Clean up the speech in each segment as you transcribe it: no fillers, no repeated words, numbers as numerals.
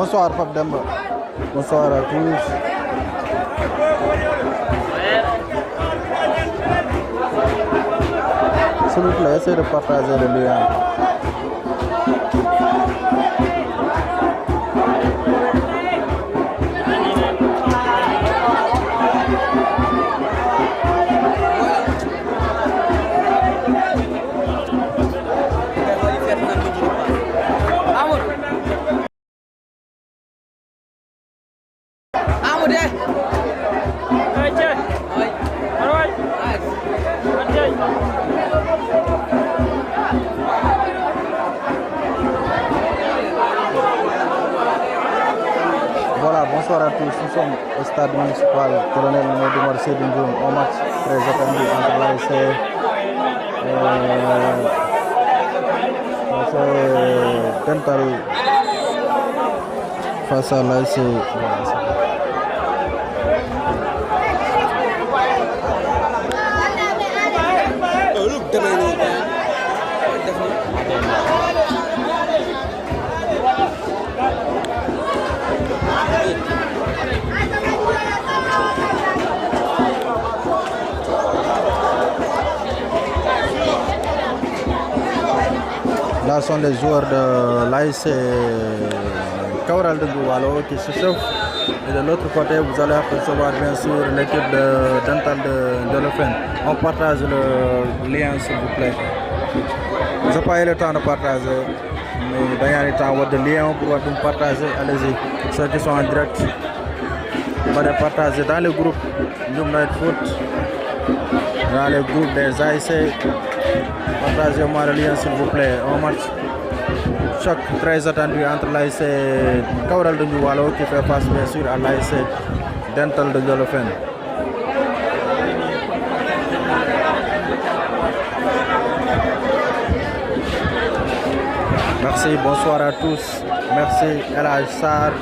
Bonsoir Pape Demba. Bonsoir à tous. S'il vous plaît, essayez de partager le lien. Voilà, bonsoir à tous. Nous sommes au stade municipal Colonel Modoumar Seydou Ndioum au match très attendu entre l'ASC Dental face à l'ASC. Là sont les joueurs de l'ASC Kawral de Goualo qui se chauffent. Et de l'autre côté, vous allez apercevoir bien sûr l'équipe de Dental de Lefen. On partage le lien s'il vous plaît. Je n'ai pas eu le temps de partager, mais d'ailleurs il temps de lien pour partager. Allez-y, ceux qui sont en direct, on va les partager dans le groupe Ndioum Night Foot, dans le groupe des ASC. Partagez-moi le lien s'il vous plaît. Un match choc très attendu entre l'ASC Kawral de Goualo qui fait face bien sûr à l'ASC Dental de Lefen. Merci, bonsoir à tous. Merci El Hadj Sarr.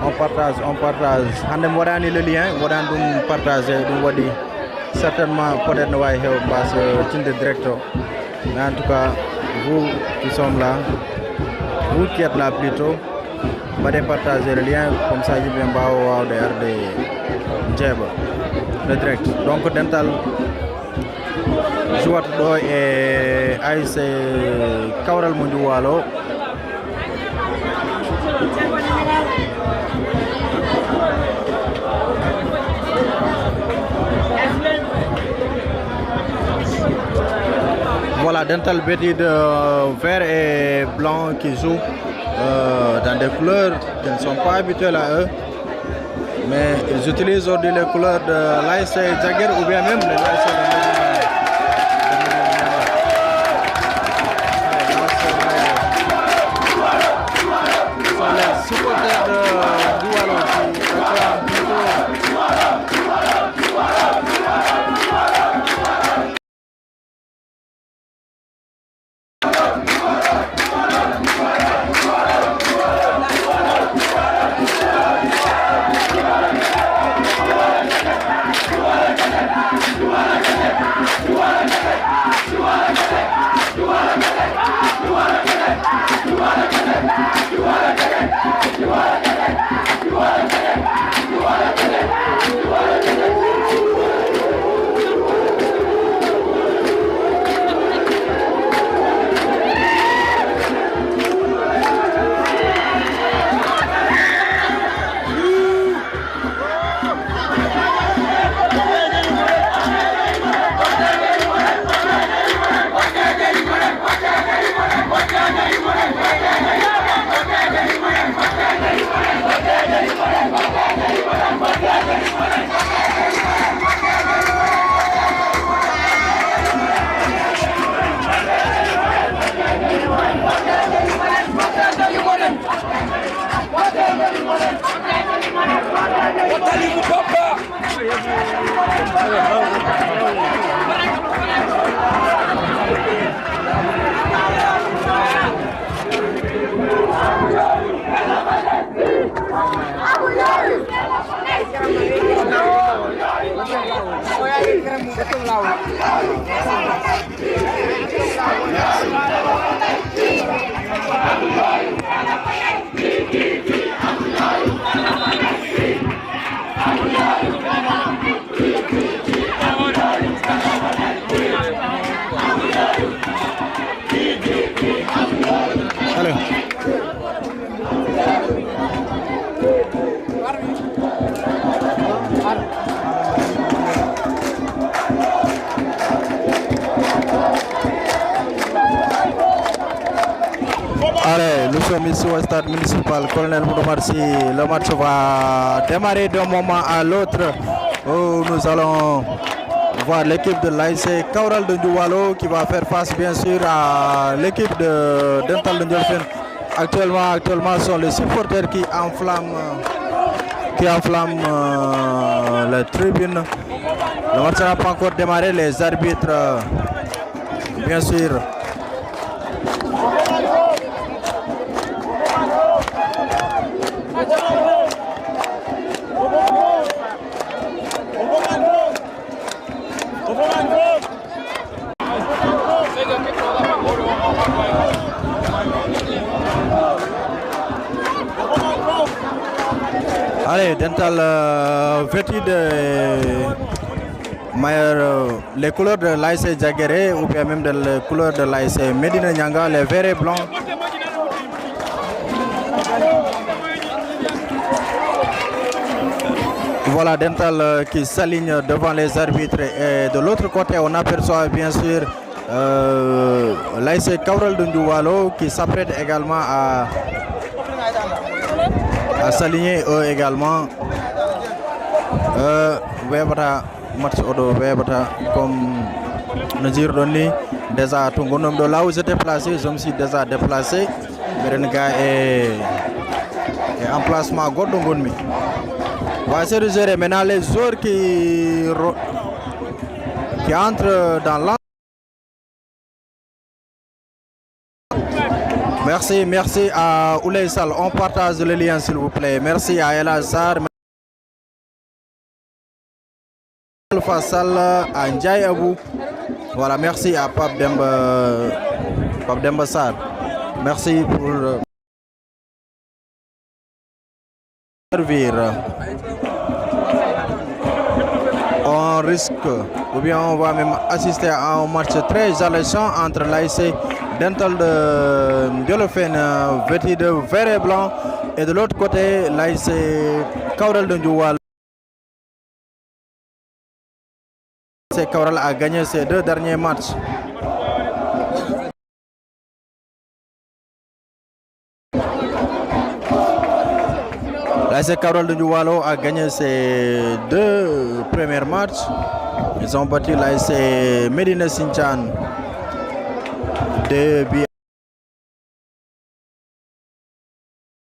On partage. Andem wadani le lien, wadan dum partager, dum wadi certainement peut-être ne va y passe tinde directo. Mais en tout cas, vous qui sommes là, vous qui êtes là plutôt, vous allez partager le lien comme ça, je viens voir de RD Djeba, le direct. Donc, Dental joueur et ASC Kawral Mundiwalo. Voilà, Dental vêtu de vert et blanc qui joue dans des couleurs qui ne sont pas habituelles à eux. Mais ils utilisent aujourd'hui les couleurs de l'ASC Jagger ou bien même de l'ASC de mesdames, messieurs, au stade municipal Colonel Moudomarsi. Le match va démarrer d'un moment à l'autre. Où nous allons voir l'équipe de l'ASC Kaural de Ndoualo qui va faire face bien sûr à l'équipe de Dental de Ndiolfen. Actuellement, ce sont les supporters qui enflamment la tribune. Le match n'a pas encore démarré. Les arbitres, bien sûr, allez, Dental vêtu de les couleurs de l'ASC Djaguéré ou bien même les couleurs de l'ASC Medina Nyanga, les verts et blancs. Voilà Dental qui s'aligne devant les arbitres et de l'autre côté on aperçoit bien sûr l'ASC Kaural de Ndoualo qui s'apprête également à s'aligner eux également. Match odo webata comme nous dire donné déjà tout gonom de là où j'étais placé, je me suis déjà déplacé. Berenga est en placement Godongonmi. Voici se gérer maintenant les joueurs qui entrent dans l'an. Merci à Oulay Sal. On partage le lien s'il vous plaît. Merci à El Azhar. Fassal, à Ndiaye Abou. Voilà, merci à Pape Demba Sar. Merci pour servir. On risque, ou bien on va même assister à un match très alléchant entre l'ASC Dental de Ndiolfen vêtu de vert et blanc et de l'autre côté l'ASC Kaural de Ndoualo. Kaural a gagné ses deux derniers matchs. L'ASC Kaural de Ndoualo a gagné ses deux premiers matchs. Ils ont battu l'ASC Medina Sinchan 2 buts.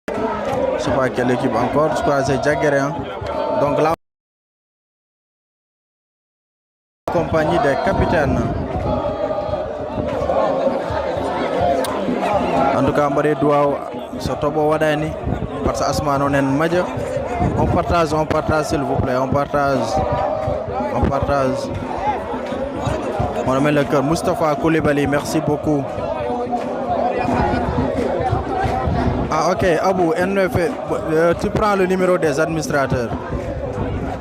Je ne sais pas quelle équipe encore, je crois que c'est Djaguéré. Donc là, compagnie des capitaines. En tout cas, Mbari Douao, Sotobo Wadani, parce que Asman on est majeur. On partage s'il vous plaît, on partage. On remet le cœur. Moustapha Koulibaly, merci beaucoup. Ah ok, Abou, tu prends le numéro des administrateurs.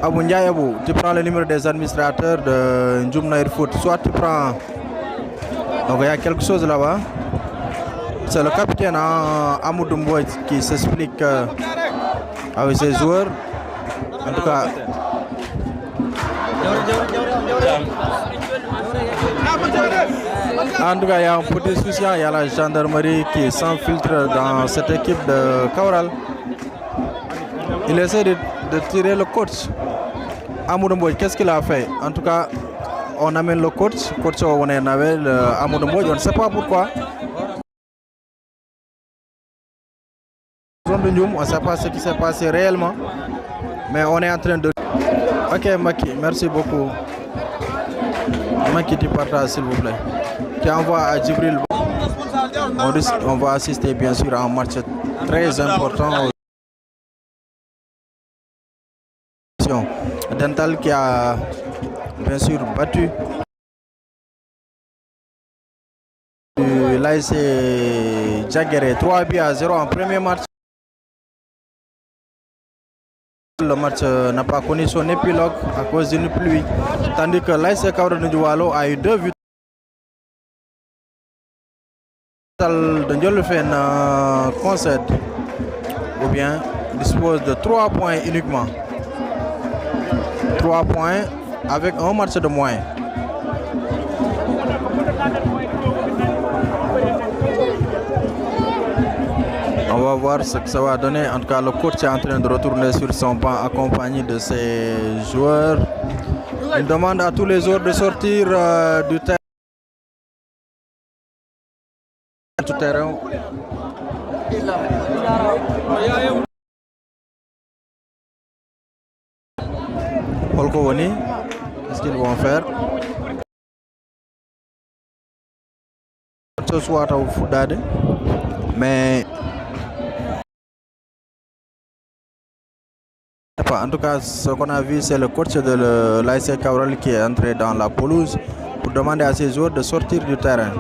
Abou Ndiaye Abou, tu prends le numéro des administrateurs de Ndjoumnaïr Foot. Soit tu prends... Donc il y a quelque chose là-bas. C'est le capitaine Amoudou Mboy qui s'explique avec ses joueurs. En tout cas... il y a un petit souci, il y a la gendarmerie qui s'infiltre dans cette équipe de Kaural. Il essaie de tirer le coach. Amoudou Mboy, qu'est-ce qu'il a fait? En tout cas, on amène le coach on est avec Amoudou Mboy, on ne sait pas pourquoi. On ne sait pas ce qui s'est passé réellement, mais on est en train de... Ok Maki, merci beaucoup. Maki, tu partages s'il vous plaît. Tu envoies à Djibril. On va assister bien sûr à un match très important. Dental qui a bien sûr battu l'ASC Djaguéré 3-0 en premier match. Le match n'a pas connu son épilogue à cause d'une pluie, tandis que l'ASC Kaural de Ndoualo a eu 2 buts. De Ndiolfen concède ou bien dispose de 3 points uniquement. 3 points avec un match de moins. va voir ce que ça va donner. En tout cas, le coach est en train de retourner sur son banc accompagné de ses joueurs. Il demande à tous les joueurs de sortir du terrain. Holkovoni, qu'est-ce qu'ils vont faire? Ce soir au Foudade, mais en tout cas, ce qu'on a vu, c'est le coach de l'ASC Cabral qui est entré dans la pelouse pour demander à ses joueurs de sortir du terrain.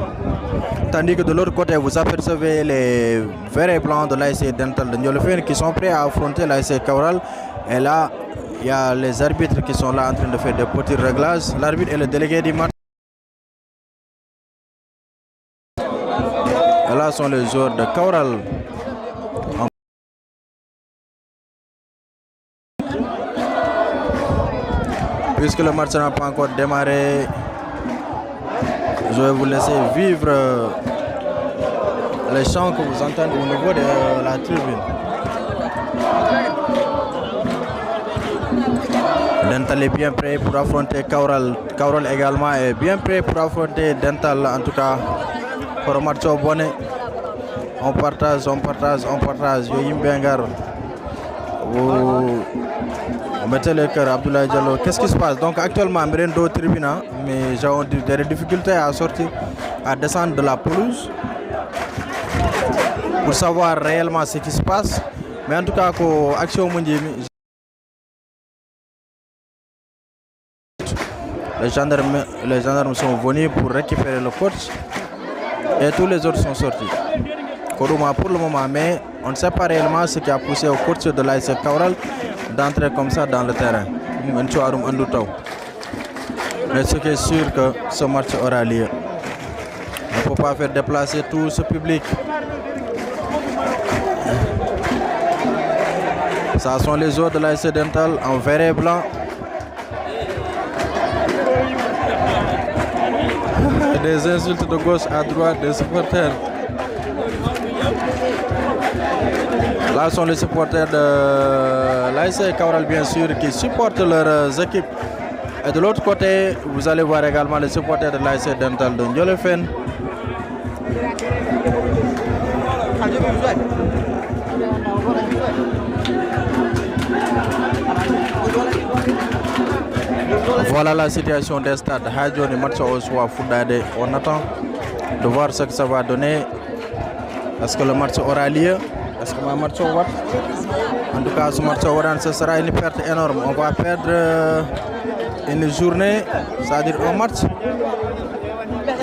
Tandis que de l'autre côté, vous apercevez les verts et blancs de l'ASC Dental de Ndiolofène qui sont prêts à affronter l'ASC Cabral. Et là, il y a les arbitres qui sont là en train de faire des petits réglages. L'arbitre est le délégué du match. Et là sont les joueurs de Cabral. Puisque le match n'a pas encore démarré, je vais vous laisser vivre les chants que vous entendez au niveau de la tribune. Dental est bien prêt pour affronter Cabral. Cabral également est bien prêt pour affronter Dental. En tout cas, pour le match au bonnet, on partage. Yoyim Bengar, vous mettez le cœur, Abdoulaye Diallo. Qu'est-ce qui se passe? Donc actuellement, Mirendo tribune, mais j'ai des difficultés à sortir, à descendre de la pelouse pour savoir réellement ce qui se passe. Mais en tout cas, Action Mundimi, les gendarmes sont venus pour récupérer le coach et tous les autres sont sortis. Kourouma pour le moment, mais on ne sait pas réellement ce qui a poussé au coach de l'ASC Cabral d'entrer comme ça dans le terrain. Mais ce qui est sûr que ce match aura lieu. On ne peut pas faire déplacer tout ce public. Ça sont les joueurs de l'ASC Dental en vert et blanc. Des insultes de gauche à droite des supporters. Là sont les supporters de l'ASC Cabral, bien sûr, qui supportent leurs équipes. Et de l'autre côté, vous allez voir également les supporters de l'ASC Dental de Ndiolofène. Voilà la situation des stades Hadjoni match au soir Foudade. On attend de voir ce que ça va donner. Est-ce que le match aura lieu? Est-ce que le match aura? En tout cas, ce match aura, ce sera une perte énorme. On va perdre une journée, c'est-à-dire un match.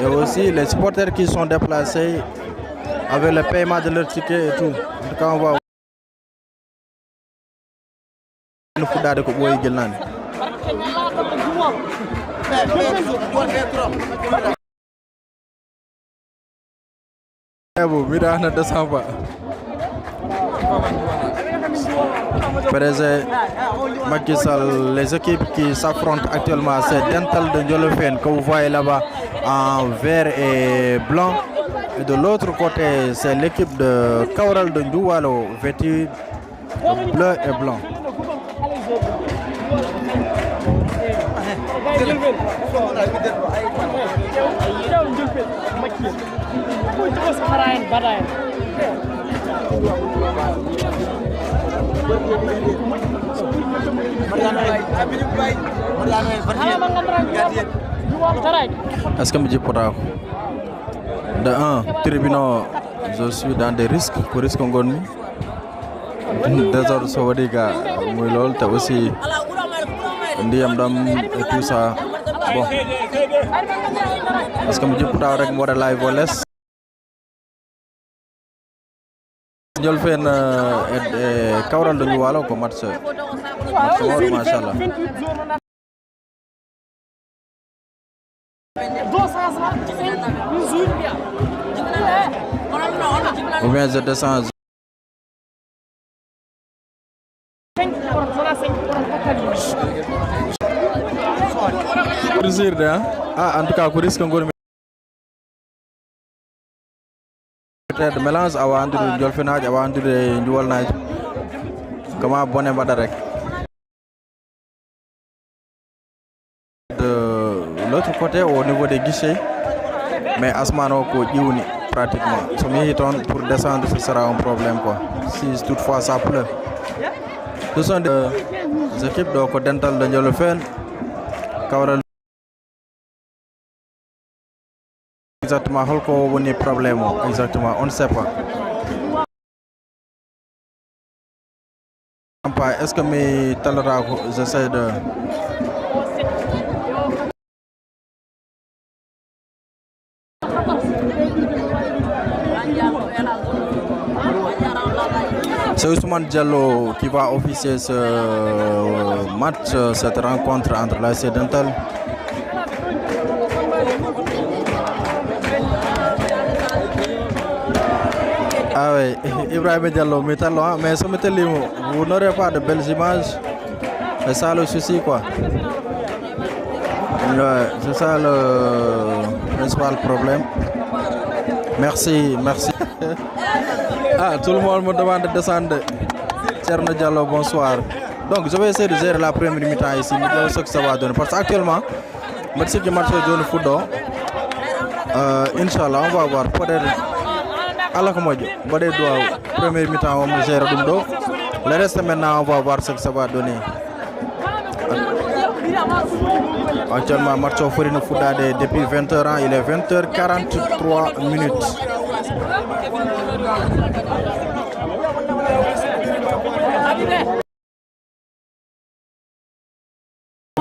Et aussi les supporters qui sont déplacés avec le paiement de leur ticket et tout. En tout cas, on va Foudade ko boy gelnane. Macky Sall, les équipes qui s'affrontent actuellement, c'est Dental de Ndiolofène que vous voyez là-bas en vert et blanc. Et de l'autre côté, c'est l'équipe de Cabral de Ndoualo vêtue bleu et blanc. Est-ce que je dis pour de un tribunal, je suis dans des risques pour risque ngoni. Des autres Sawadika, Moulol, tu aussi Ndiam Dam et tout ça. Bon, est-ce que je dis pour avec moi live ou laisse? Ndiolofène et Cabral de Ndioualo comme match. Machallah. Ou bien je descends. Ah, en tout cas, pour risque peut-être mélange awa andude jolfinaji awa andude juwolnaji comment bonne mbaɗa rek de l'autre côté au niveau des guichets mais asmano ko ƴiwni pratiquement so mi yehi toon pour descendre ce sera un problème quoi si toutefois ça pleut ce sont des équipes ɗo ko dental de Ndiolofène Kawral exactement holko woni problème o exactement on ne sait pas est-ce que mi talata ko j'essaie de c'est Ousmane Diallo qui va officier ce match, cette rencontre entre l'AS Dental ah oui, Ibrahim Diallo, mais ça me vous n'aurez pas de belles images. C'est ça le souci quoi. Ouais, c'est ça le principal problème. Merci. Ah, tout le monde me demande de descendre. Tcherno Diallo, bonsoir. Donc je vais essayer de gérer la première mi-temps ici, ce que ça va donner. Parce qu'actuellement, merci que match de football. Inch'Allah, on va voir. Allah ko moƴƴo mbaɗe duwaw première mi-temps on gère ɗum ɗo le reste maintenant on va voir ce que ça va donner actuellement match o foti no fuɗɗade depuis 20h il est 20h43 minutes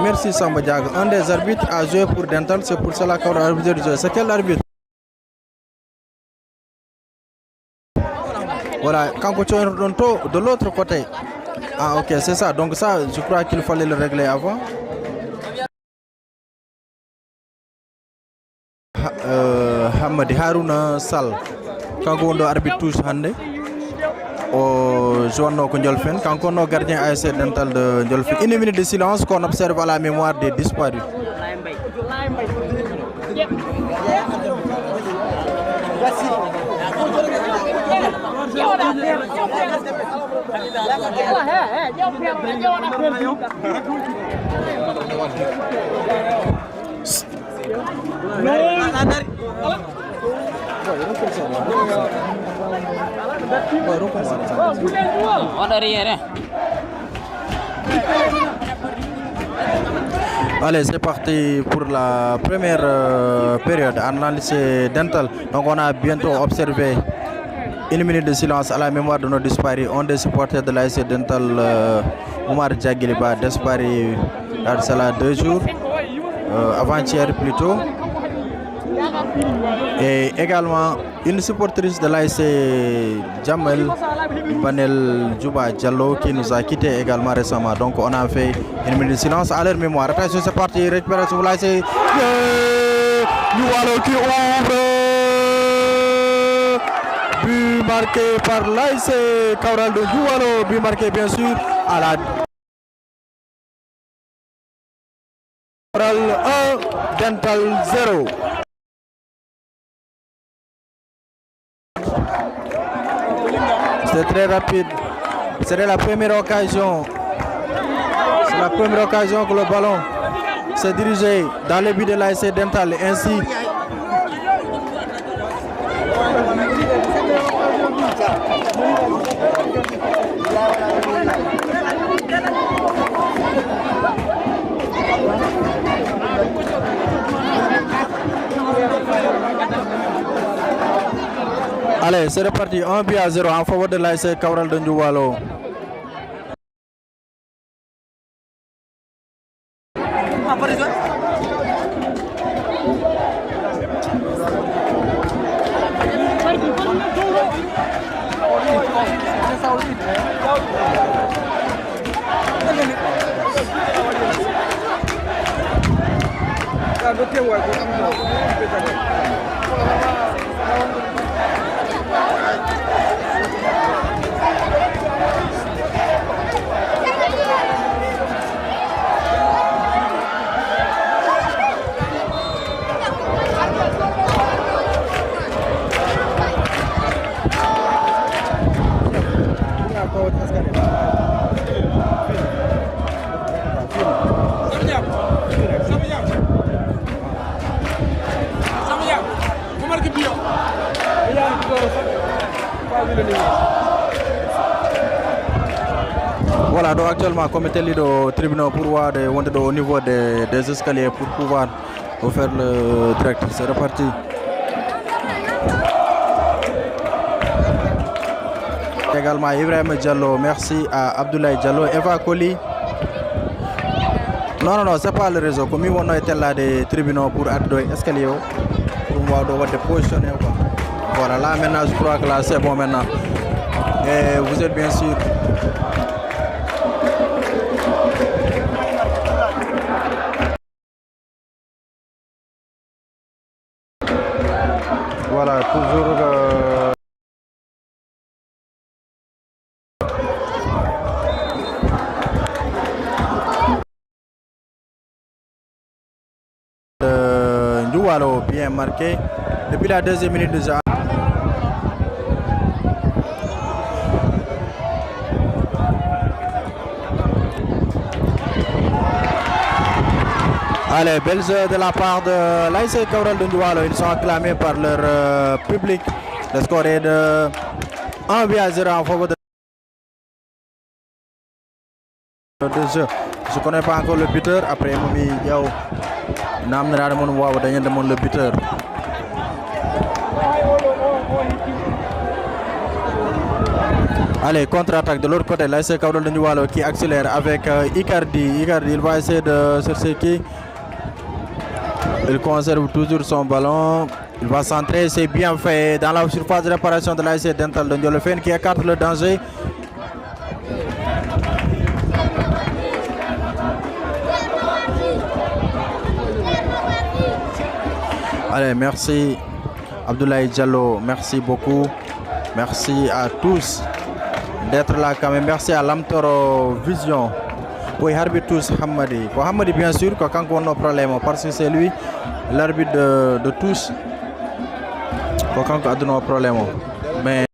merci Samba Diaga un des arbitres a joué pour Dental c'est pour cela qu'on a arbitré du jeu c'est quel arbitre voilà, quand tu es de l'autre côté. Ah ok, c'est ça. Donc ça, je crois qu'il fallait le régler avant. Hamadi Haruna Sall. Quand on doit arbitre tous hande au Joanno Ndiolofène, quand on est gardien ASC Dental de Ndiolofène. Une minute de silence qu'on observe à la mémoire des disparus. Allez, c'est parti pour la première période analyse Dental. Donc on a bientôt observé une minute de silence à la mémoire de nos disparus. Un des supporters de l'AS Dental, Omar Djagiliba, disparu à cela 2 jours, avant-hier plutôt. Et également une supportrice de l'AS Jamel Banel Djouba Diallo qui nous a quitté également récemment. Donc on a fait une minute de silence à leur mémoire. Attention, c'est parti, récupération pour l'AS Doualo qui ouvre. But marqué par l'AS Kawral de Doualo, but marqué bien sûr à la Kawral 1, Dental 0. C'est très rapide. C'est la première occasion. C'est la première occasion que le ballon s'est dirigé dans le but de l'AS Dental. Ainsi, allez, c'est reparti, 1-0 en faveur de l'AS Kawral de Doualo. Voilà, donc actuellement, comme était au tribunal pour voir au niveau des escaliers pour pouvoir faire le direct. C'est reparti. Également Ibrahim Diallo, merci à Abdoulaye Diallo, Eva Koli. Non, c'est pas le réseau. Comme on a été là des tribunaux pour adopter escalier, pour voir de positionner. Voilà, là maintenant je crois que là c'est bon maintenant. Et vous êtes bien sûr. Voilà, toujours. Ndoualo bien marqué depuis la deuxième minute déjà. Allez, belle jeu de la part de l'ASC Kaoural de Ndoualo. Ils sont acclamés par leur public. Le score est de 1-0 en faveur de jeu. Je ne connais pas encore le buteur. Après, Moumi Diao. Namnera de mon waouh, demande le buteur. Allez, contre-attaque de l'autre côté, l'ASC Kaoural de Ndoualo qui accélère avec Icardi. Icardi, il va essayer de chercher qui. Il conserve toujours son ballon. Il va centrer, c'est bien fait dans la surface de réparation de l'ASC Dental de Ndiolofène qui écarte le danger. Allez, merci Abdoulaye Diallo, merci beaucoup. Merci à tous d'être là quand même. Merci à Lamtoro Vision. Oui, arbitre tous Hamadi. Pour Hamadi, bien sûr, quand on a un problème, parce que c'est lui l'arbitre de tous. Quand on a un problème. Mais.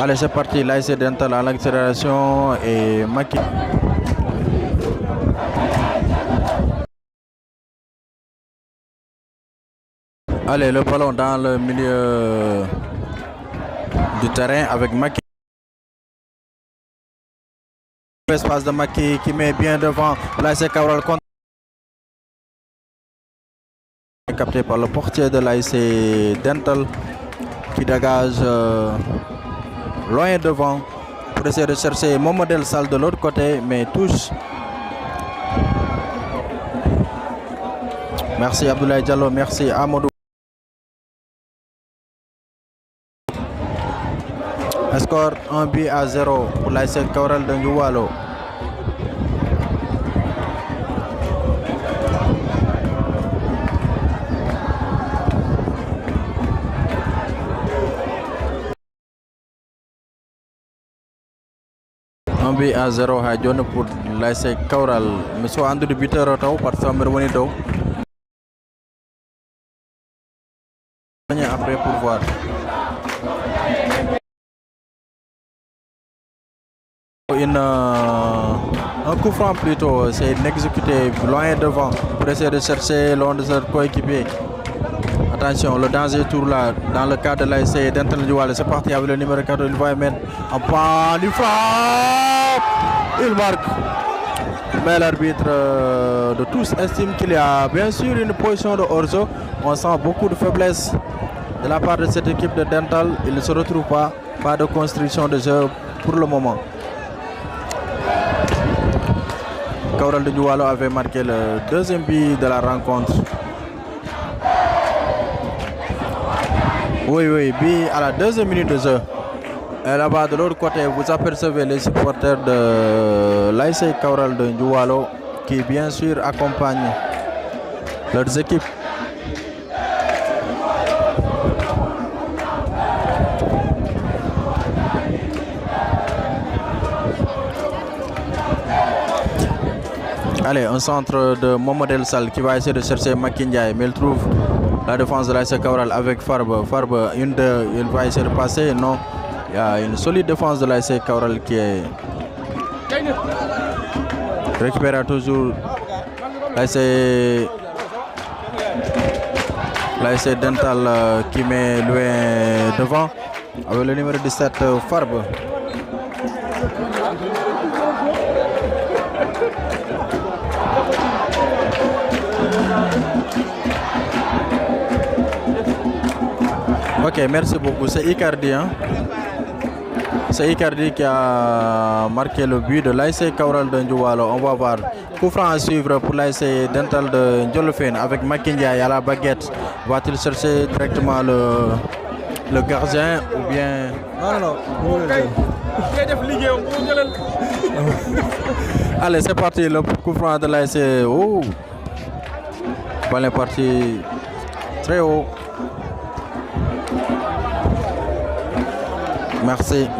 Allez, c'est parti. L'ASC Dental à l'accélération et Maki. Allez, le ballon dans le milieu du terrain avec Maki. L'espace de Maki qui met bien devant l'ASC Kaoural contre. Capté par le portier de l'ASC Dental qui dégage loin devant pour essayer de chercher mon modèle sale de l'autre côté, mais touche. Merci Abdoulaye Diallo, merci Amadou. Score 1-0 pour l'ASC Kaoural de Ndoualo. À 0 à John pour l'ASC Kaoural. Monsieur Andrew de buteur par Samerwani Do. Après pour voir. Un coup franc plutôt, c'est exécuté loin devant pour essayer de chercher l'un de ses coéquipiers. Attention, le danger tour là dans le cadre de l'ASC Dental Ndoualo. C'est parti avec le numéro 4, il va mettre en pan, il frappe, il marque. Mais l'arbitre de tous estime qu'il y a bien sûr une position de hors-jeu. On sent beaucoup de faiblesse de la part de cette équipe de Dental. Il ne se retrouve pas de construction de jeu pour le moment. Kaoural de Ndoualo avait marqué le deuxième but de la rencontre. Oui, but à la deuxième minute de jeu. Et là-bas de l'autre côté, vous apercevez les supporters de l'ASC Kaoural de Ndoualo qui bien sûr accompagnent leurs équipes. Allez, un centre de Mohamed Sall qui va essayer de chercher Makindiaye, mais il trouve la défense de l'ASC Kaoural avec Farbe. Farbe, il va essayer de passer, non. Il y a une solide défense de l'ASC Kaoural qui est Récupère toujours l'ASC Dental qui met loin devant avec le numéro 17 Farbe. Ok, merci beaucoup. C'est Icardi, hein? C'est Icardi qui a marqué le but de l'ASC Kaoural de Ndjoualo. On va voir. Coup franc à suivre pour l'ASC Dental de Ndiolofène avec Makindia à la baguette. Va-t-il chercher directement le gardien ou bien... Non. Allez, c'est parti. Le coup franc de l'ASC. Oh! Ballon est parti très haut.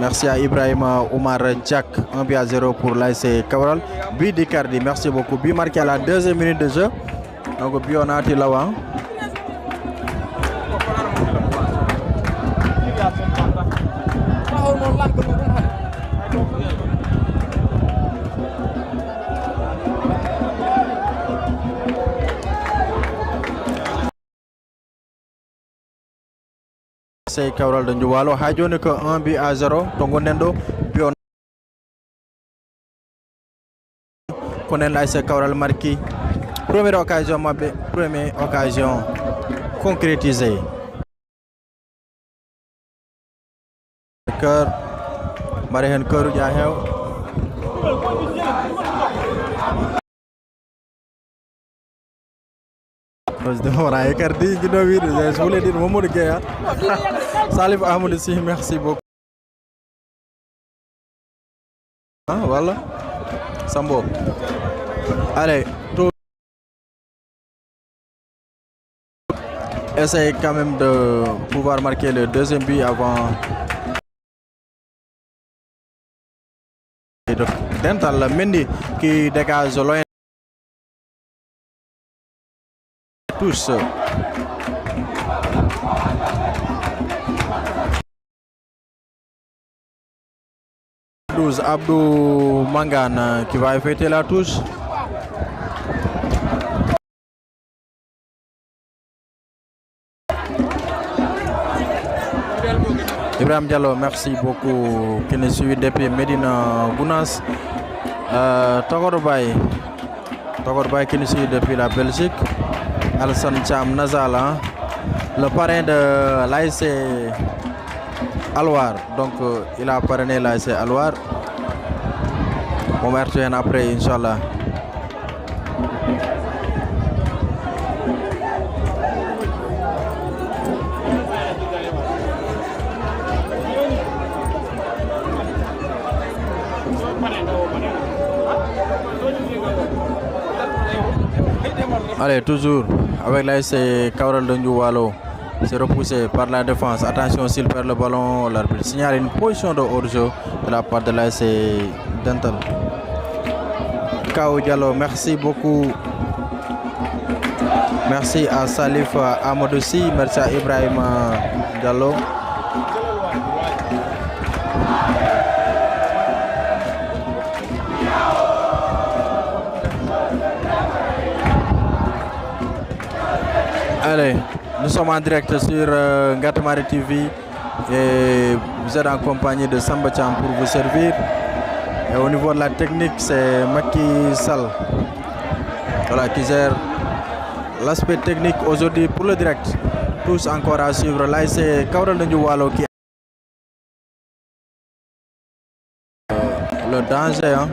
Merci à Ibrahim Omar Jack, 1-0 pour l'ASC Kaoural. But d'Icardi, merci beaucoup. But marqué à la 2e minute de jeu. Donc, but on a été là-bas. C'est Kaoural de Ndjoualo. Hajone que 1-0. Tongo Nendo. Bion. Konen l'ASC Kaoural marqué. Première occasion concrétisée. Cœur. Marihen Cœur Diahew. Je voulais dire Momo de Guéa. Salif Ahmed si, merci beaucoup. Ah, voilà. Sambo. Allez, tout. Essaye quand même de pouvoir marquer le 2e but avant. Dental Mendy qui dégage loin. Tous. Abdou Mangane qui va effectuer la touche. Ibrahim Diallo, merci beaucoup qui nous suit depuis Medina Gounas. Togor Bay qui nous suit depuis la Belgique. Alassane Cham Nazala, le parrain de l'ASC Alwar. Donc il a parrainé l'ASC Alwar. On va revenir après, Inch'Allah. Allez, toujours avec l'ASC Kaoural de Ndjoualo. C'est repoussé par la défense. Attention, s'il perd le ballon, l'arbitre signale une position de hors-jeu de la part de l'ASC Dental. Kao Diallo, merci beaucoup. Merci à Salif Amadouci, merci à Ibrahim Diallo. Allez, nous sommes en direct sur Ngatamari TV et vous êtes en compagnie de Samba Cham pour vous servir. Et au niveau de la technique, c'est Maki Sal, voilà, qui gère l'aspect technique aujourd'hui pour le direct. Tous encore à suivre. Là, c'est Kaoural de Ndjoualo qui le danger. Hein.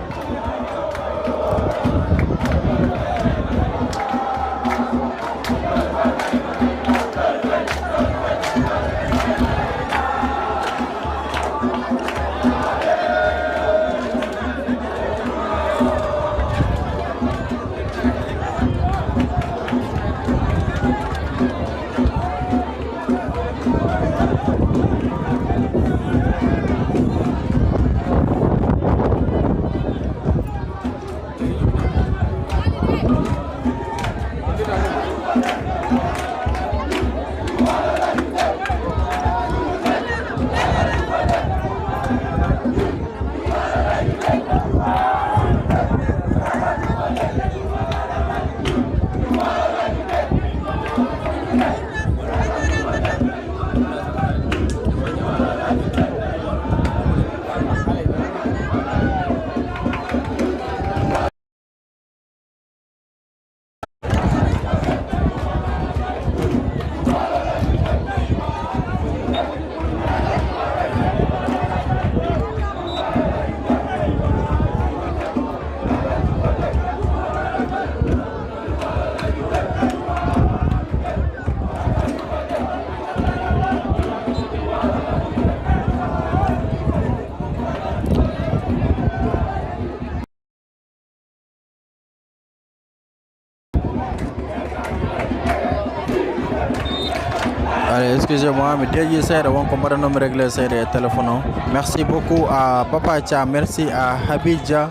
Allez, excusez-moi, mais déjà c'est de on comprend nous régler ces téléphones. Merci beaucoup à Papa Cha, merci à Habidja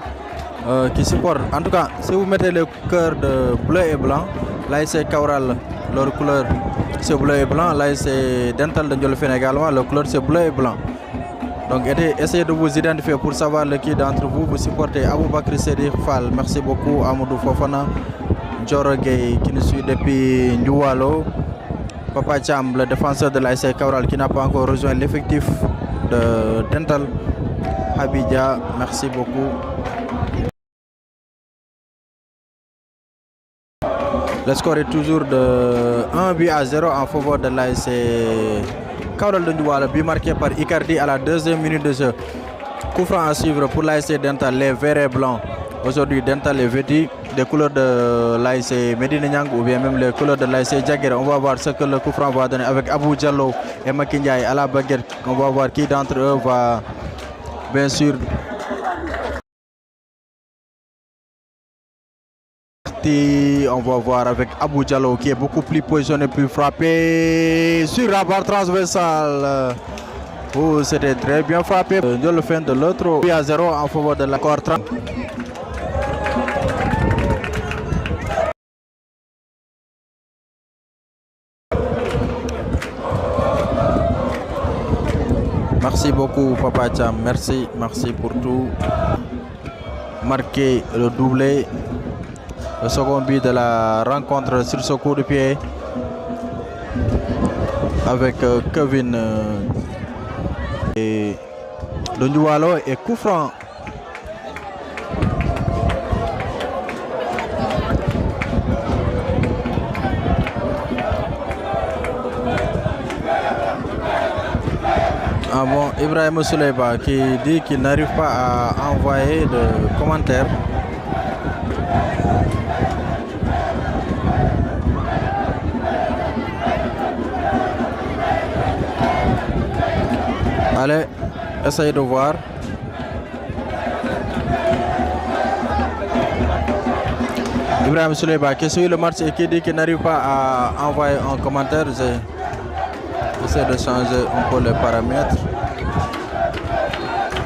qui supporte. En tout cas, si vous mettez le cœur de bleu et blanc, là c'est Kaural, leur couleur c'est bleu et blanc. Là c'est Dental de Ndiolofène également, leur couleur c'est bleu et blanc. Donc essayez de vous identifier pour savoir lequel d'entre vous vous supportez. Aboubakri Sedi Fall, merci beaucoup. Amadou Fofana, Dioro Gueye qui nous suit depuis Ndioualo. Papa Cham, le défenseur de l'ASC Kaural qui n'a pas encore rejoint l'effectif de Dental. Habidja, merci beaucoup. Le score est toujours de 1-0 en faveur de l'ASC Kaural de Ndioualo, but marqué par Icardi à la 2e minute de jeu. Coup franc à suivre pour l'ASC Dental, les verts et blancs. Aujourd'hui, Dental est vêtu des couleurs de l'ASC Medina Niang ou bien même les couleurs de l'ASC Djaguer. On va voir ce que le coup franc va donner avec Abou Diallo et Makindiaye à la baguette. On va voir qui d'entre eux va bien sûr on va voir avec Abou Diallo qui est beaucoup plus positionné, plus frappé sur la barre transversale. Oh, c'était très bien frappé. De le fin de l'autre, 0 en faveur de l'accord 30. Merci beaucoup Papa Cham, merci pour tout. Marqué le doublé, le second but de la rencontre sur ce coup de pied avec Kevin et le Ndioualo et coup franc. Ah bon, Ibrahim Souleyba qui dit qu'il n'arrive pas à envoyer de commentaires. Allez, essayez de voir. Ibrahim Souleyba qui suit le match et qui dit qu'il n'arrive pas à envoyer un commentaire. J'essaie de changer un peu les paramètres.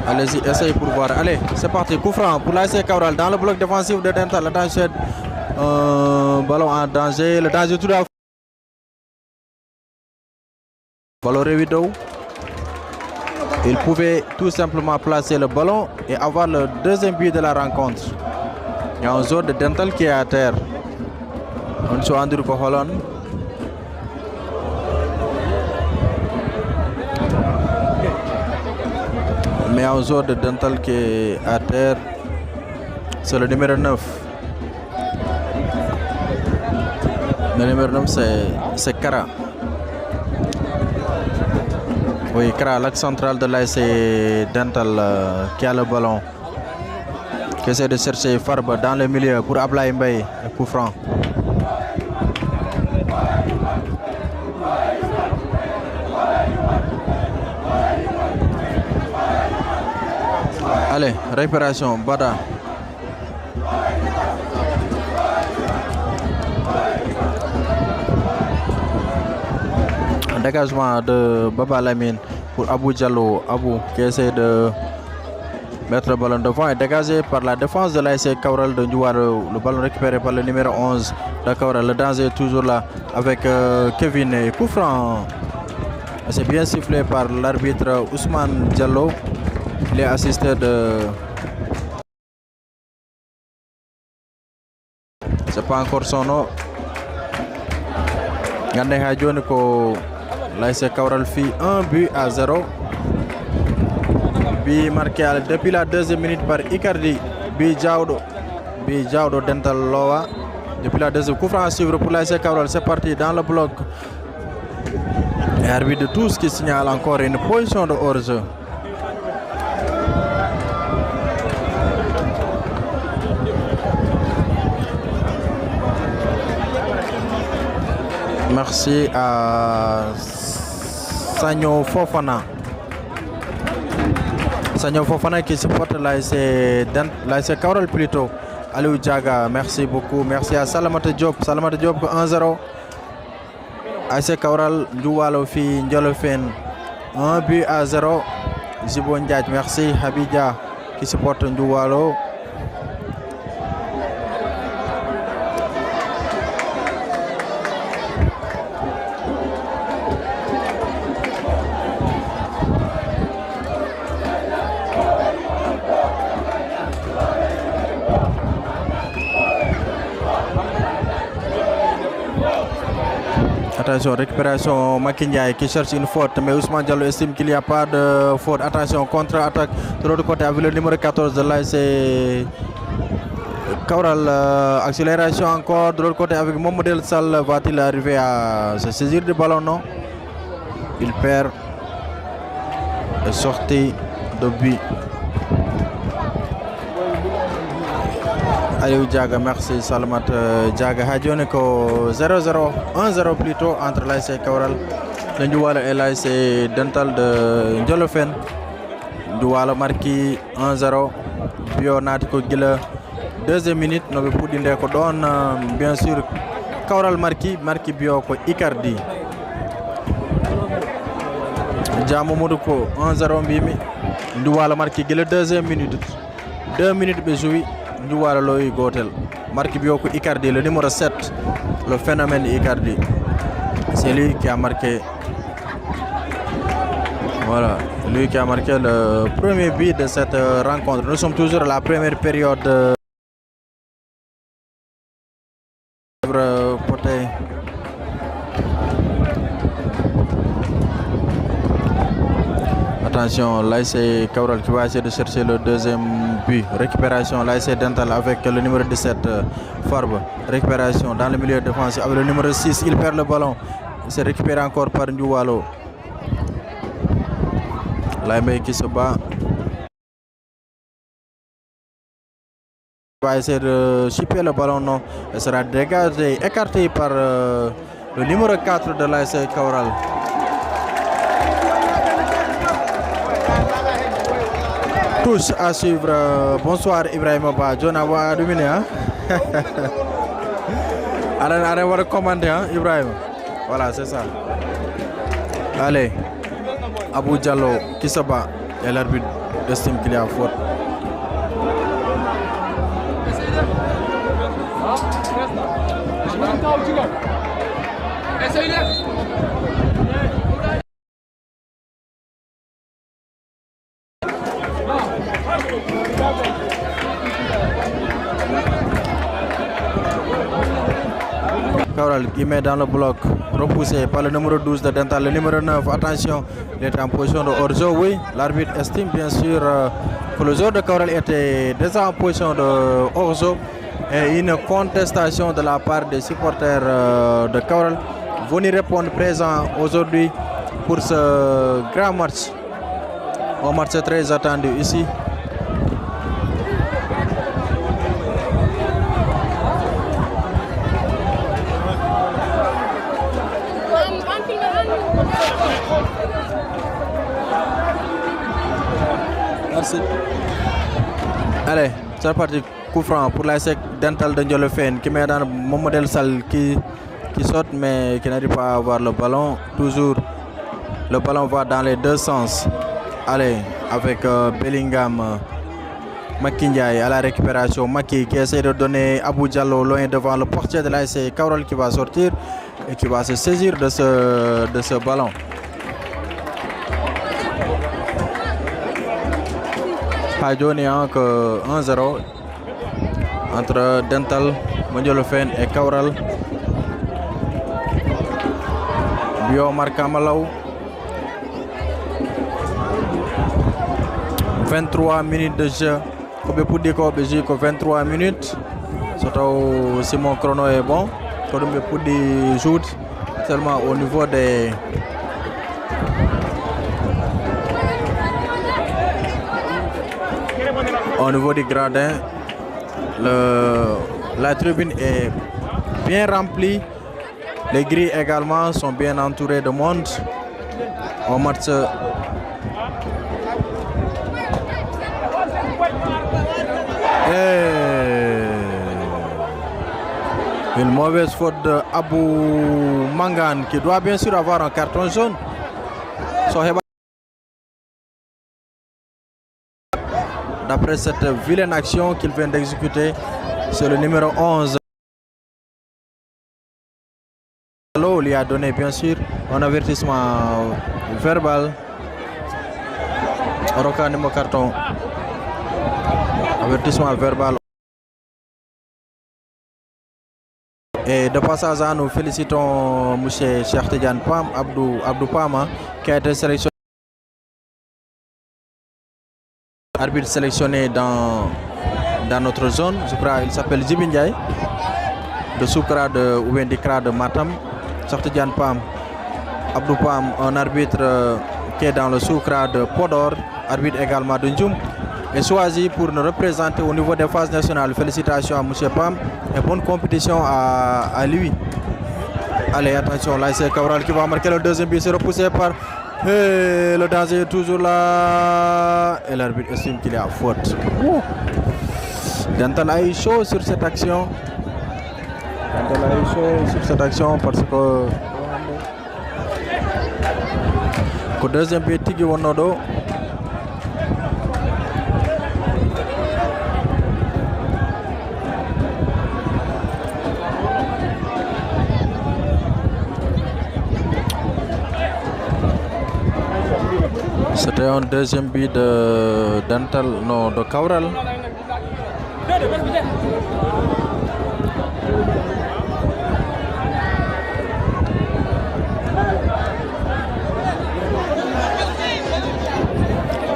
Allez-y, essayez pour voir. Allez, c'est parti. Coup franc pour l'ASC Kaural dans le bloc défensif de Dental. Attention, ballon en danger. Le danger tout à fait. Ballon Revido. Il pouvait tout simplement placer le ballon et avoir le deuxième but de la rencontre. Il y a un joueur de Dental qui est à terre. On se Andrew Koholon. Mais un joueur de Dental qui est à terre, c'est le numéro 9. Le numéro 9 c'est Kara. Oui, Kara, l'axe central de l'ASC Dental qui a le ballon. Qui essaie de chercher Farba dans le milieu pour Ablaye Mbaye, le coup franc. Allez, réparation, Bada. Un dégagement de Baba Lamine pour Abou Diallo. Abou qui essaie de mettre le ballon devant et dégagé par la défense de l'ASC Kaural de Ndioualo. Le ballon récupéré par le numéro 11 de Kaural. Le danger est toujours là avec Kevin et coup franc. C'est bien sifflé par l'arbitre Ousmane Diallo. Il est assisté de... C'est pas encore son nom. Gande Hadjone ko l'ASC Kaural fit 1-0. But marqué depuis la 2e minute par Icardi. But Diawdo Dental Lowa. Depuis la 2e, coup franc à suivre pour l'ASC Kaural. C'est parti dans le bloc. Et arbitre de tous qui signale encore une position de hors-jeu. Merci à Sanyo Fofana. Sanyo Fofana qui supporte l'ASC Kaural plutôt. Aliou Diaga, merci beaucoup. Merci à Salamata Diop. Salamata Diop 1-0. ASC Kaoral Ndiouwalo fi Ndiolofène 1-0. Zibo Ndiaye, merci. Habidja qui supporte Ndiouwalo. Attention, récupération Makindiaï qui cherche une faute, mais Ousmane Diallo estime qu'il n'y a pas de faute. Attention, contre-attaque de l'autre côté avec le numéro 14 de l'ASC Kaoral. Accélération encore de l'autre côté avec Momodel Sall. Va-t-il arriver à se saisir du ballon? Non. Il perd et sortie de but. Aliou Diaga, merci Salmat Diaga. Hadjone ko 0-0, 1-0 plutôt entre l'ASC Kaoral, le Ndiouwalo et l'ASC Dental de Ndiolofène. Ndiouwalo marqué 1-0. Bio nati ko gila deuxième minute no be pudinde ko don bien sûr Kaoral marqué bio ko Icardi. Diamo Moduko 1-0 mbimi. Ndiouwalo marqué gila deuxième minute. 2 minutes be joué. Ndiouwalo loyi gotel. Marqué bio ko Icardi, le numéro 7, le phénomène Icardi. C'est lui qui a marqué. Voilà, lui qui a marqué le premier but de cette rencontre. Nous sommes toujours à la première période. Attention, l'ASC Kaoral qui va essayer de chercher le deuxième but. Récupération, l'ASC Dental avec le numéro 17, Farbe. Récupération dans le milieu défensif avec le numéro 6. Il perd le ballon. Il se récupère encore par Ndiouwalo. Laimé qui se bat. Il va essayer de chipper le ballon. Non, il sera dégagé, écarté par le numéro 4 de l'ASC Kaoral. Tous à suivre. Bonsoir Ibrahim Ba. John a dominé. Allez, on va commander, hein, Ibrahim. Voilà, c'est ça. Allez, Abou Diallo qui se bat. Et l'arbitre estime qu'il y a faute. Kaoral qui met dans le bloc, repoussé par le numéro 12 de Dental, le numéro 9, attention, il est en position de hors-jeu, oui, l'arbitre estime bien sûr que le joueur de Kaoral était déjà en position de hors-jeu et une contestation de la part des supporters de Kaoral venir répondre présent aujourd'hui pour ce grand match, un match très attendu ici. Merci. Allez, c'est parti. Coup franc pour l'ASC Dental de Ndiolofène qui met dans mon modèle Sall qui saute mais qui n'arrive pas à avoir le ballon. Toujours le ballon va dans les deux sens. Allez, avec Bellingham, Makindiaï à la récupération. Maki qui essaie de donner Abou Diallo loin devant le portier de l'ASC Kaoral qui va sortir et qui va se saisir de ce ballon. Hadjone que 1-0 entre Dental, Ndiolofène et Kaoral. Bio marque Malaw. 23 minutes de jeu. Comme pour dire qu'on joue 23 minutes. Surtout si mon chrono est bon. Comme pour dire joue seulement au niveau des au niveau du gradin. La tribune est bien remplie. Les grilles également sont bien entourées de monde. On match. Une mauvaise faute de Abou Mangane qui doit bien sûr avoir un carton jaune. D'après cette vilaine action qu'il vient d'exécuter, c'est le numéro 11. Il lui a donné bien sûr un avertissement verbal. Rokanimo carton. Avertissement verbal. Et de passage à nous félicitons M. Cheikh Tidiane Pam, Abdou Pama, qui a été sélectionné. Arbitre sélectionné dans notre zone, je crois il s'appelle Djibi Ndiaye, de Soukra ou bien d'Ikra de Matam. Cheikh Tidiane Pam, Abdou Pam, un arbitre qui est dans le Soukra de Podor, arbitre également de Ndjoum, est choisi pour nous représenter au niveau des phases nationales. Félicitations à M. Pam et bonne compétition à lui. Allez, attention, là c'est Cabral qui va marquer le deuxième but, c'est repoussé par... Et le danger est toujours là. Et l'arbitre estime qu'il est à faute. Dental a eu chaud sur cette action. Dental a eu chaud sur cette action parce que... Le deuxième but, Tigui Wonodo. C'était un deuxième but de Dental, non, de Cabral.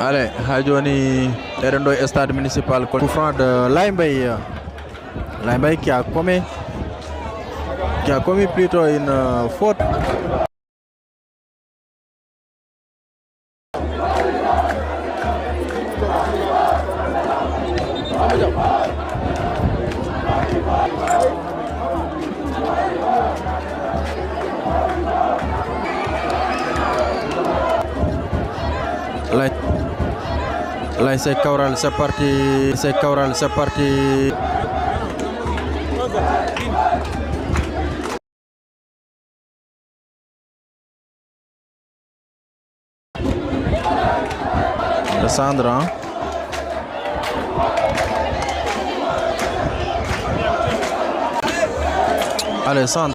Allez, Hadjoni Erendo stade municipal coup franc de Laimbay. Laimbay qui a commis plutôt une faute. Là c'est Cabral, c'est parti. C'est Cabral, c'est parti. De Sandra. Allez, Sandra.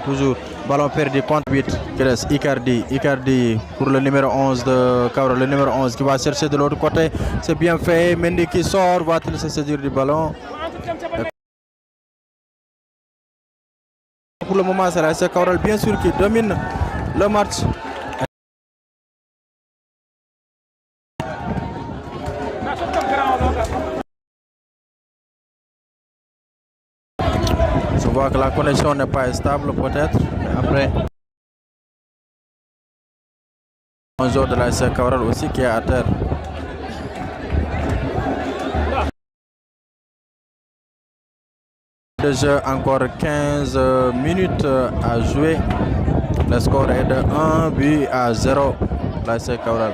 Toujours ballon perdu contre 8 qui reste Icardi pour le numéro 11 de Cabral, le numéro 11 qui va chercher de l'autre côté. C'est bien fait. Mendy qui sort, va-t-il se saisir du ballon? Pour le moment, c'est là, c'est Cabral bien sûr qui domine le match. Je vois que la connexion n'est pas stable peut-être. Après, un joueur de la SC Cabral aussi qui est à terre. Le jeu, encore 15 minutes à jouer. Le score est de 1-0. La SC Cabral.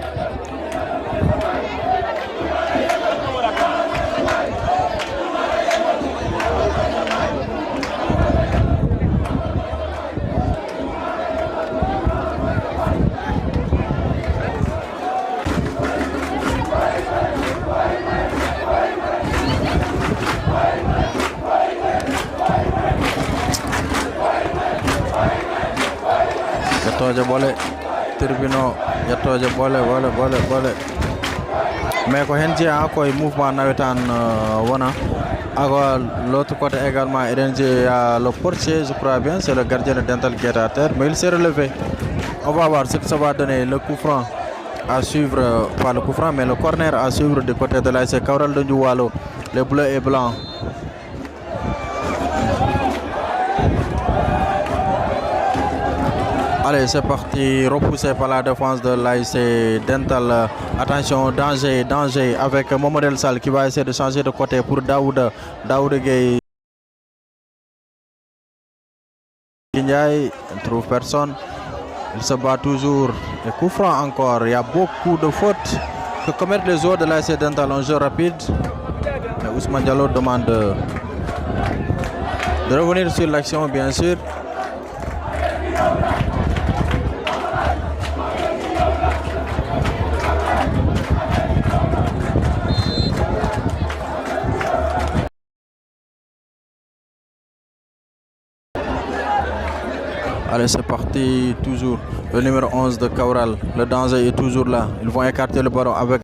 Yattoje bole tribunal yattoje bole mais ko hen jeeya ko e mouvement nawetan wona à l'autre côté également le portier, je crois bien, c'est le gardien de Dental qui est à terre, mais il s'est relevé. On va voir ce que ça va donner. Le coup franc à suivre, pas le coup franc, mais le corner à suivre du côté de l'ASC Cabral de Ndioualo, les bleus et blancs. Allez, c'est parti, repoussé par la défense de l'ASC Dental. Attention, danger avec Momodel Sall qui va essayer de changer de côté pour Daoud Gueye. Ndiaye ne trouve personne. Il se bat toujours. Et coup franc encore. Il y a beaucoup de fautes que commettent les joueurs de l'ASC Dental. Un jeu rapide. Mais Ousmane Diallo demande de revenir sur l'action, bien sûr. Allez, c'est parti, toujours le numéro 11 de Cabral. Le danger est toujours là. Ils vont écarter le ballon avec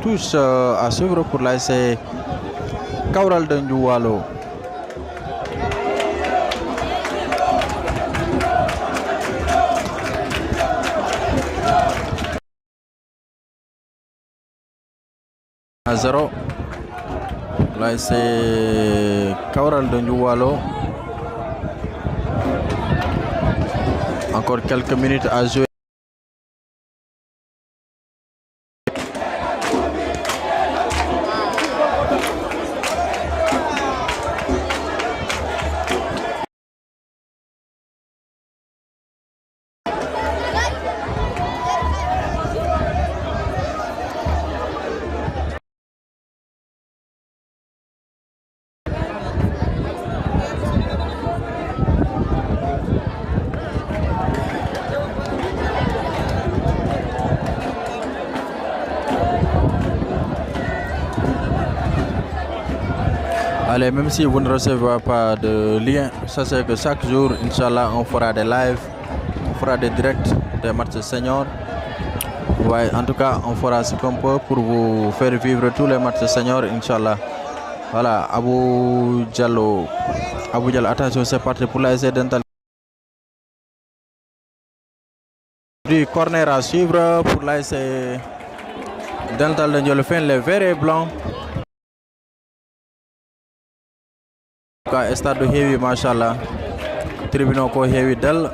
touche à suivre pour l'ASC Cabral de Ndioualo. À 0. Là, c'est Cabral de Ndioualo. Encore quelques minutes à jouer. Allez, même si vous ne recevez pas de lien, sachez que chaque jour, Inch'Allah, on fera des lives, on fera des directs, des matchs seniors. Ouais, en tout cas, on fera ce qu'on peut pour vous faire vivre tous les matchs seniors, Inch'Allah. Voilà, Abou Diallo, attention, c'est parti pour l'ASC Dental. Du corner à suivre pour l'ASC Dental de Ndiolofène, les verts et blancs. Stade heewi machallah, tribune ko heewi del.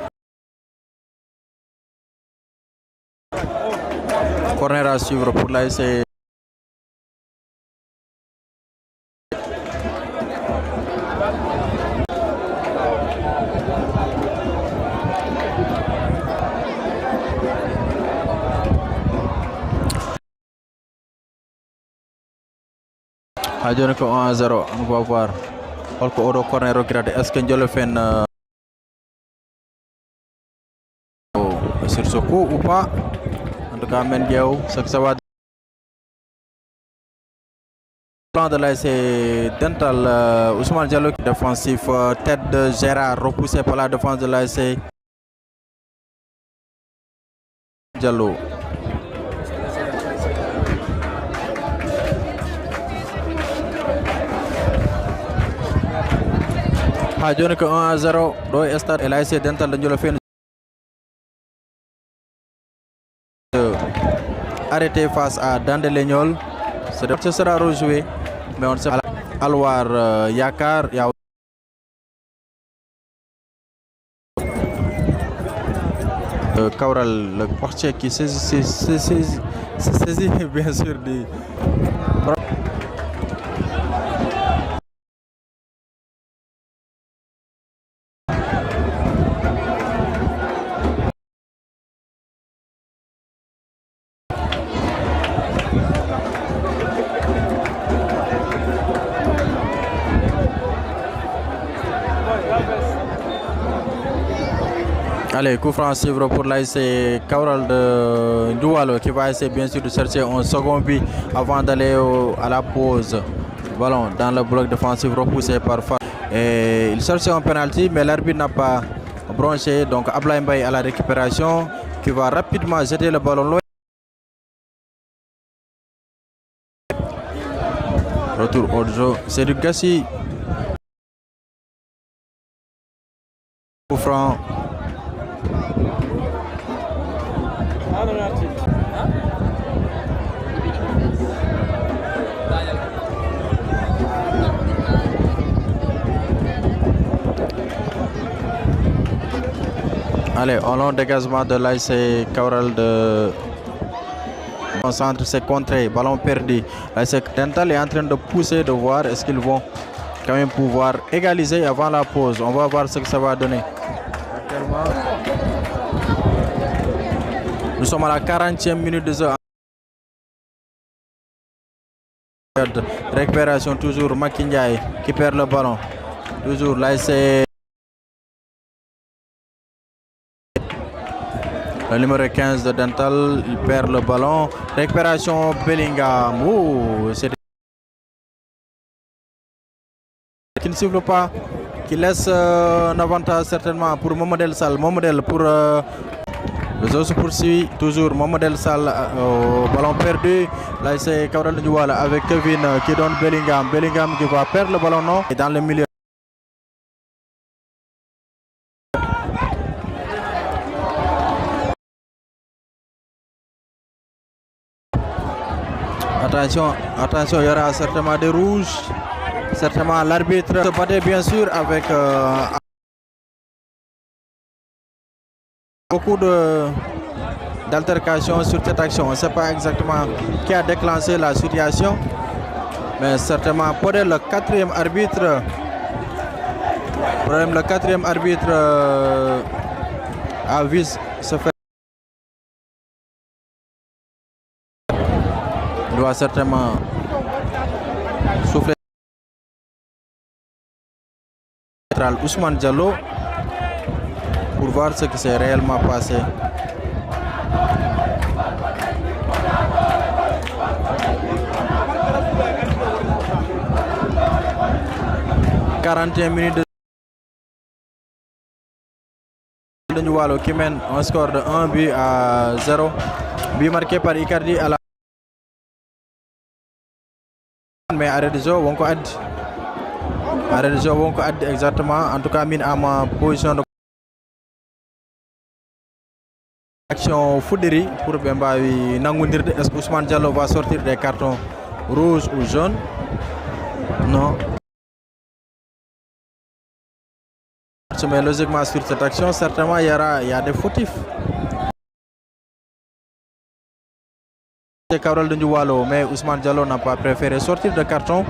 Corner à suivre pour l'ASC Hadjone ko 1-0, on va voir. Holko odo corner regretté, est-ce que Ndiolofène sur ce coup ou pas? En tout cas, Mendiaou, ce que ça va. Plan de l'ASC Dental, Ousmane Diallo défensif, tête de Gérard repoussé par la défense de l'ASC Diallo. Hadjone ko 1-0 do stade et l'ASC Dental de Ndiolofène arrêté face à Dandelegnol. Ce sera rejoué, mais on ne sait pas. Alwar Yakar, Cabral, le portier qui saisit bien sûr des. Allez, coup franc à suivre pour l'ASC Cabral de Ndioualo qui va essayer bien sûr de chercher un second but avant d'aller à la pause. Ballon dans le bloc défensif repoussé par Fa. Et il cherche un penalty, mais l'arbitre n'a pas bronché. Donc Ablaye Mbaye à la récupération qui va rapidement jeter le ballon loin. Retour au jeu, c'est du Gassi. Coup franc. Allez, au long dégagement de l'ASC Cabral de concentre ses contrées, ballon perdu. L'ASC Dental est en train de pousser, de voir est-ce qu'ils vont quand même pouvoir égaliser avant la pause. On va voir ce que ça va donner. Actuellement, nous sommes à la 40e minute de jeu. Récupération toujours Macky Ndiaye qui perd le ballon. Toujours l'ASC. Le numéro 15 de Dental, il perd le ballon. Récupération Bellingham. C'est qui ne siffle pas, qui laisse un avantage certainement pour Mohamed Sall. Mohamed pour le jeu se poursuit toujours. Mohamed Sall au ballon perdu. Là c'est Kaoral Ndiouala avec Kevin qui donne Bellingham. Bellingham qui va perdre le ballon, non. Et dans le milieu. Attention, il y aura certainement des rouges. Certainement l'arbitre se battait bien sûr avec beaucoup d'altercations sur cette action. On ne sait pas exactement qui a déclenché la situation, mais certainement peut-être le quatrième arbitre. Le quatrième arbitre a vu se faire. Il doit certainement souffler. Ousmane Diallo pour voir ce qui s'est réellement passé. « 41 minutes de Ndioualo qui mène un score de 1 but à 0. But marqué par Icardi à la... Mais arrêt de jeu, on peut arrêt de jeu wonko addi exactement. En tout cas min ama position de action fouderi pour ɓe mbawi nangodirde. Est-ce que Ousmane Diallo va sortir des cartons rouges ou jaunes? Non. Mais logiquement sur cette action certainement il y a des fautifs. C'est Kaoral Ndioualo, mais Ousmane Diallo n'a pas préféré sortir de carton.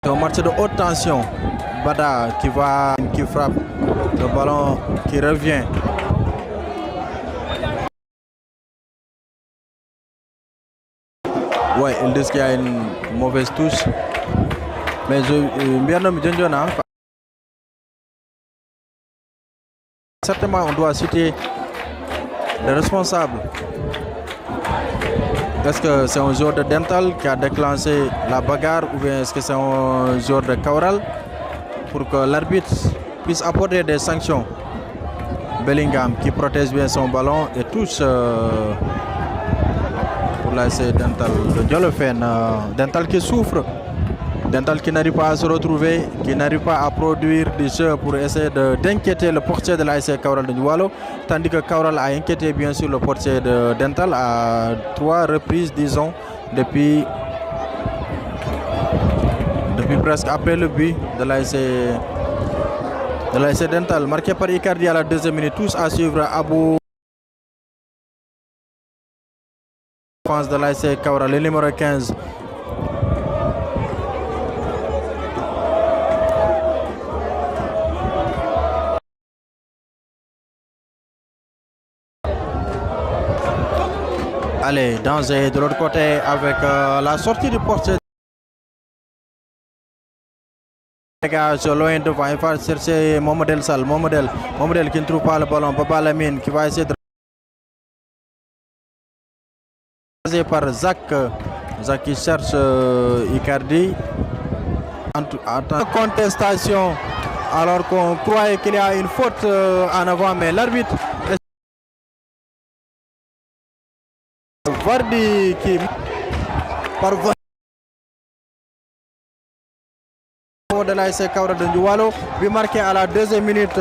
Un match de haute tension. Bada qui frappe le ballon qui revient. Ouais, ils disent qu'il y a une mauvaise touche. Mais certainement on doit citer les responsables. Est-ce que c'est un joueur de Dental qui a déclenché la bagarre ou bien est-ce que c'est un joueur de Kaoral pour que l'arbitre puisse apporter des sanctions? Bellingham qui protège bien son ballon et touche pour l'ASC Dental de Ndiolofène. Dental qui souffre. Dental qui n'arrive pas à se retrouver, qui n'arrive pas à produire des jeux pour essayer d'inquiéter le portier de l'ASC Kaoral de Ndioualo, tandis que Kaoral a inquiété bien sûr le portier de Dental à 3 reprises, disons, depuis presque après le but de l'ASC Dental, marqué par Icardi à la 2e minute. Tous à suivre Abou de l'ASC Kaoral, le numéro 15. Allez, danger de l'autre côté avec la sortie du portier. Dégage loin devant, il va chercher Mohamed Sall. Mohamed qui ne trouve pas le ballon. Baba Lamine qui va essayer de par Zach qui cherche Icardi. En contestation alors qu'on croyait qu'il y a une faute en avant, mais l'arbitre Vardy qui parvient de l'ASC Kaoral de Ndioualo, but marqué à la 2e minute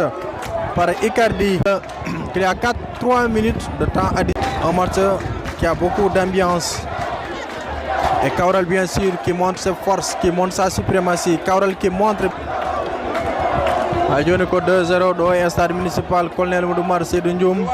par Icardi. Il y a 3 minutes de temps à dire. Un match qui a beaucoup d'ambiance. Et Kaoral bien sûr qui montre ses forces, qui montre sa suprématie. Kaoral qui montre à 2-0 dans le stade municipal Colonel Moudoumar Seydou Ndioum.